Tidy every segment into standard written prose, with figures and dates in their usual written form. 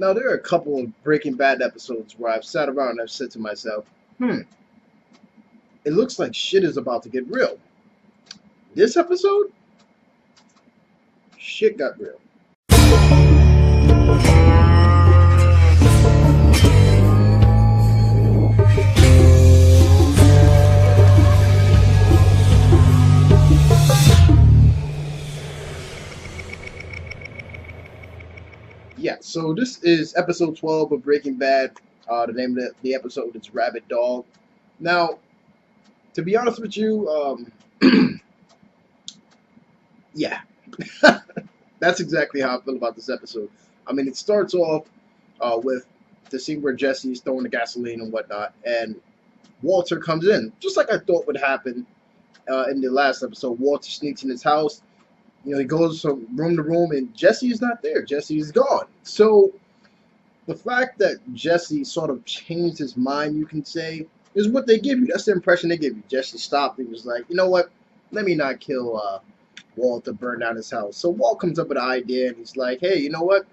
Now, there are a couple of Breaking Bad episodes where I've sat around and I've said to myself, it looks like shit is about to get real. This episode, shit got real. Yeah, so this is episode 12 of Breaking Bad. The name of the episode is Rabid Dog. Now, to be honest with you, yeah, that's exactly how I feel about this episode. I mean, it starts off with the scene where Jesse's throwing the gasoline and whatnot, and Walter comes in, just like I thought would happen in the last episode. Walter sneaks in his house. You know, he goes from room to room, and Jesse is not there. Jesse is gone. So the fact that Jesse sort of changed his mind, you can say, is what they give you. That's the impression they give you. Jesse stopped and was like, you know what? Let me not kill Walter, burn down his house. So Walt comes up with an idea, and he's like, hey, you know what?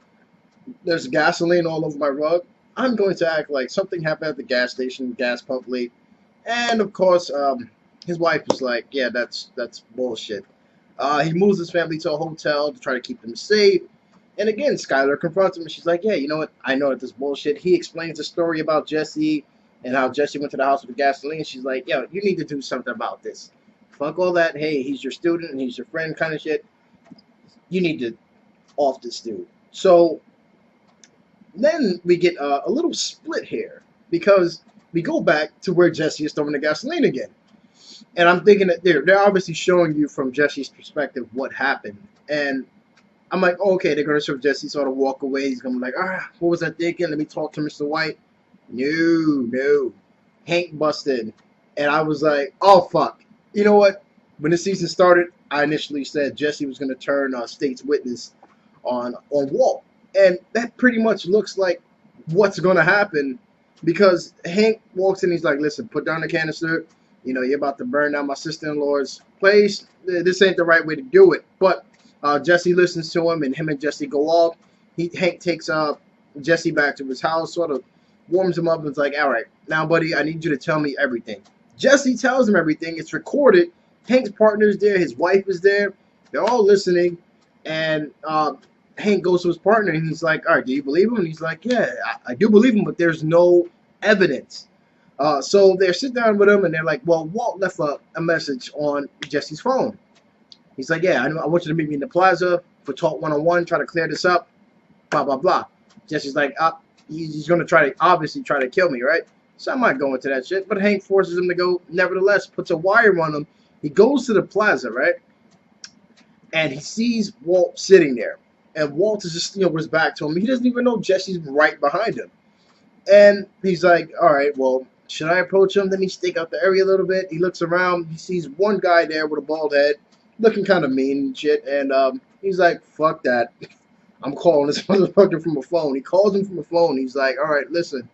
There's gasoline all over my rug. I'm going to act like something happened at the gas station, gas pump leak. And, of course, his wife was like, yeah, that's bullshit. He moves his family to a hotel to try to keep them safe. And again, Skylar confronts him, and she's like, yeah, you know what? I know that this bullshit. He explains the story about Jesse and how Jesse went to the house with the gasoline. She's like, yo, you need to do something about this. Fuck all that, hey, he's your student and he's your friend kind of shit. You need to off this dude. So then we get a little split here because we go back to where Jesse is throwing the gasoline again. And I'm thinking that they're obviously showing you from Jesse's perspective what happened. And I'm like, oh, okay, they're going to show Jesse sort of walk away. He's going to be like, what was I thinking? Let me talk to Mr. White. No. Hank busted. And I was like, oh, fuck. You know what? When the season started, I initially said Jesse was going to turn state's witness on Walt. And that pretty much looks like what's going to happen because Hank walks in. He's like, listen, put down the canister. You know, you're about to burn down my sister-in-law's place. This ain't the right way to do it. But Jesse listens to him, and him and Jesse go off. Hank takes Jesse back to his house, sort of warms him up, and is like, all right, now, buddy, I need you to tell me everything. Jesse tells him everything. It's recorded. Hank's partner's there. His wife is there. They're all listening. And Hank goes to his partner, and he's like, all right, do you believe him? And he's like, yeah, I do believe him, but there's no evidence. So they sit down with him, and they're like, well, Walt left a message on Jesse's phone. He's like, yeah, I want you to meet me in the plaza for talk one-on-one, try to clear this up, blah, blah, blah. Jesse's like, he's going to obviously try to kill me, right? So I'm not going to that shit. But Hank forces him to go, nevertheless, puts a wire on him. He goes to the plaza, right? And he sees Walt sitting there. And Walt is just, with his back to him. He doesn't even know Jesse's right behind him. And he's like, all right, well, should I approach him? Then he stake out the area a little bit. He looks around. He sees one guy there with a bald head, looking kind of mean and shit. And he's like, fuck that. I'm calling this motherfucker from a phone. He calls him from a phone. He's like, all right, listen.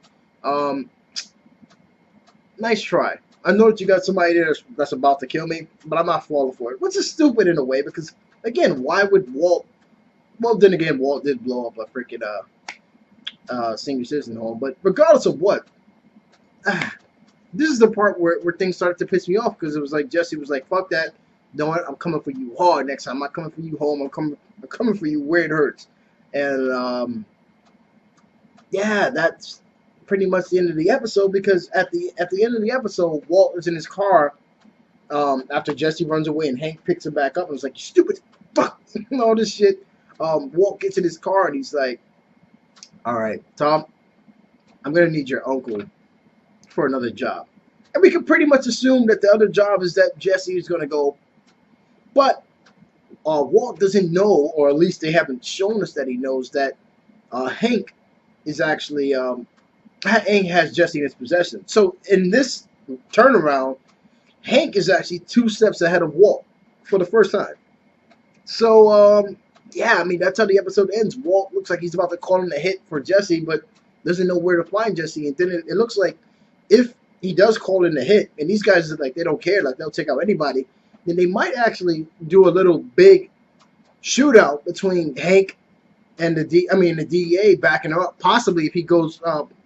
Nice try. I know that you got somebody there that's about to kill me, but I'm not falling for it. Which is stupid in a way because, again, why would Walt... Well, then again, Walt did blow up a freaking senior citizen home. But regardless of what, this is the part where things started to piss me off because it was like Jesse was like, fuck that. No, I'm coming for you hard next time. I'm not coming for you home. I'm coming for you where it hurts. And yeah, that's pretty much the end of the episode because at the end of the episode, Walt is in his car after Jesse runs away and Hank picks him back up and was like, you stupid fuck, and all this shit. Walt gets in his car and he's like, all right, Tom, I'm going to need your uncle for another job. And we can pretty much assume that the other job is that Jesse is going to go. But Walt doesn't know, or at least they haven't shown us that he knows, that Hank is actually, Hank has Jesse in his possession. So in this turnaround, Hank is actually 2 steps ahead of Walt for the first time. So, yeah, I mean, that's how the episode ends. Walt looks like he's about to call in a hit for Jesse, but doesn't know where to find Jesse. And then it looks like if he does call in a hit, and these guys are like, they don't care, like they'll take out anybody, then they might actually do a little big shootout between Hank and the DEA backing him up, possibly if he goes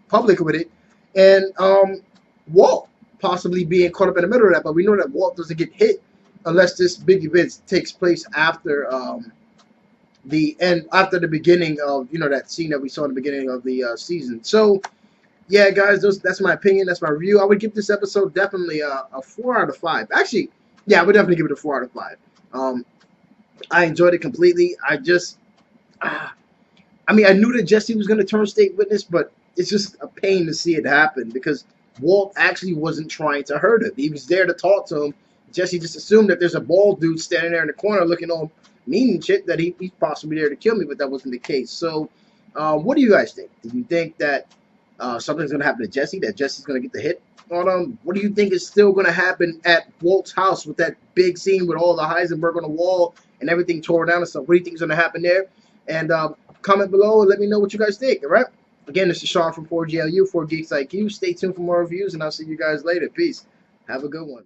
public with it, and Walt possibly being caught up in the middle of that. But we know that Walt doesn't get hit unless this big event takes place after after the beginning of that scene that we saw in the beginning of the season. So yeah, guys, that's my opinion. That's my review. I would give this episode definitely a 4 out of 5. Actually, yeah, I would definitely give it a 4 out of 5. I enjoyed it completely. I mean, I knew that Jesse was going to turn state witness, but it's just a pain to see it happen because Walt actually wasn't trying to hurt him. He was there to talk to him. Jesse just assumed that there's a bald dude standing there in the corner looking all mean and shit, that he's possibly there to kill me, but that wasn't the case. So, what do you guys think? Do you think that something's going to happen to Jesse, that Jesse's going to get the hit on him? What do you think is still going to happen at Walt's house with that big scene with all the Heisenberg on the wall and everything torn down and stuff? What do you think is going to happen there? And comment below and let me know what you guys think, all right? Again, this is Sean from 4GLU, 4Geeks Like You. Stay tuned for more reviews, and I'll see you guys later. Peace. Have a good one.